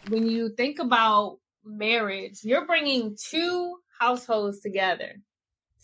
when you think about marriage, you're bringing two households together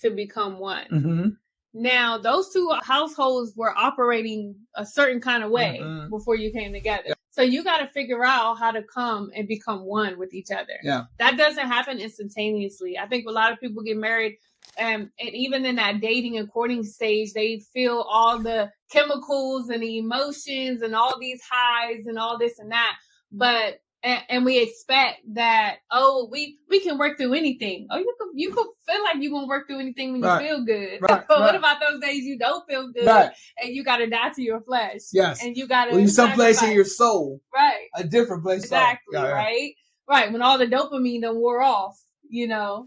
to become one. Mm-hmm. Now, those two households were operating a certain kind of way before you came together. Yeah. So you got to figure out how to come and become one with each other. Yeah. That doesn't happen instantaneously. I think a lot of people get married and even in that dating and courting stage, they feel all the chemicals and the emotions and all these highs and all this and that. But and we expect that, we can work through anything. Oh, you could feel like you're gonna work through anything when you feel good. Right, but what about those days you don't feel good and you gotta die to your flesh? Yes. And you gotta you're someplace in your soul. Right. A different place. Exactly, right? Right. When all the dopamine done wore off,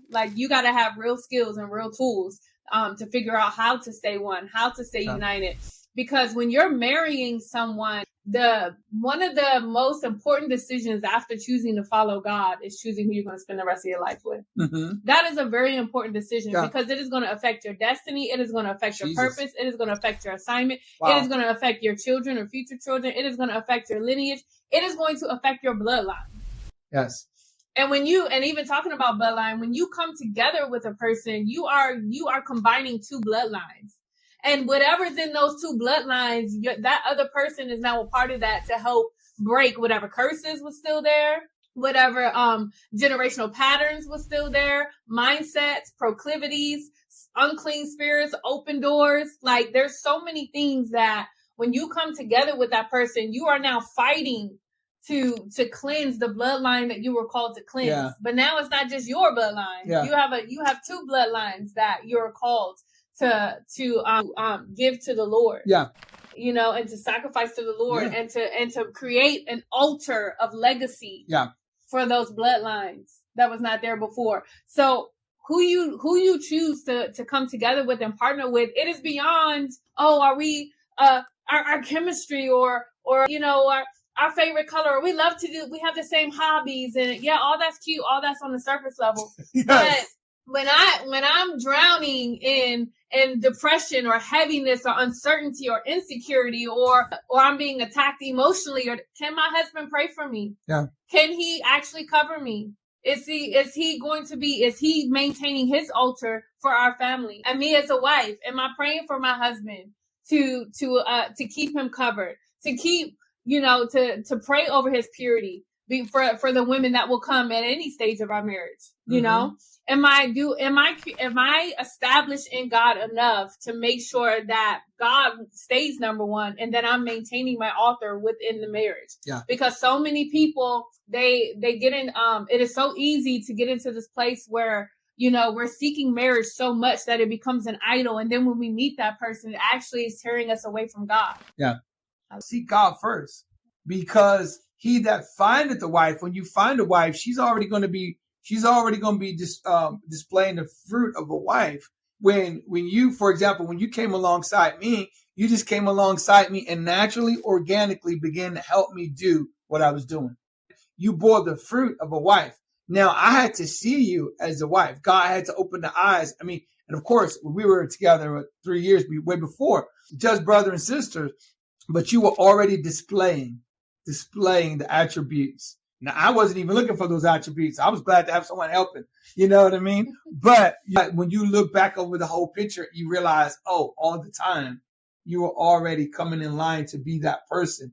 like you gotta have real skills and real tools to figure out how to stay one, how to stay united. Because when you're marrying someone, one of the most important decisions after choosing to follow God is choosing who you're going to spend the rest of your life with. Mm-hmm. That is a very important decision because it is going to affect your destiny. It is going to affect your purpose. It is going to affect your assignment. Wow. It is going to affect your children or future children. It is going to affect your lineage. It is going to affect your bloodline. Yes. And even talking about bloodline, when you come together with a person, you are combining two bloodlines. And whatever's in those two bloodlines, that other person is now a part of that to help break whatever curses was still there, whatever generational patterns was still there, mindsets, proclivities, unclean spirits, open doors. Like there's so many things that when you come together with that person, you are now fighting to cleanse the bloodline that you were called to cleanse. Yeah. But now it's not just your bloodline. Yeah. You have two bloodlines that you're called to give to the Lord. Yeah. And to sacrifice to the Lord and to create an altar of legacy for those bloodlines that was not there before. So who you choose to come together with and partner with, it is beyond, are we our chemistry or our favorite color, or we have the same hobbies, and all that's cute, all that's on the surface level. Yes. But when I'm drowning in depression or heaviness or uncertainty or insecurity or I'm being attacked emotionally, or can my husband pray for me? Yeah. Can he actually cover me? Is he maintaining his altar for our family? And me as a wife, am I praying for my husband to keep him covered, to keep, to pray over his purity for the women that will come at any stage of our marriage, you know? Am I established in God enough to make sure that God stays number one and that I'm maintaining my altar within the marriage? Yeah. Because so many people, they get in, it is so easy to get into this place where, we're seeking marriage so much that it becomes an idol. And then when we meet that person, it actually is tearing us away from God. Yeah. Seek God first, because he that findeth a wife, when you find a wife, she's already going to be displaying the fruit of a wife. When you, for example, when you came alongside me, you just came alongside me and naturally, organically began to help me do what I was doing. You bore the fruit of a wife. Now I had to see you as a wife. God had to open the eyes. I mean, and of course, we were together 3 years way before, just brother and sister, but you were already displaying the attributes. Now, I wasn't even looking for those attributes. I was glad to have someone helping. You know what I mean? But when you look back over the whole picture, you realize, all the time, you were already coming in line to be that person.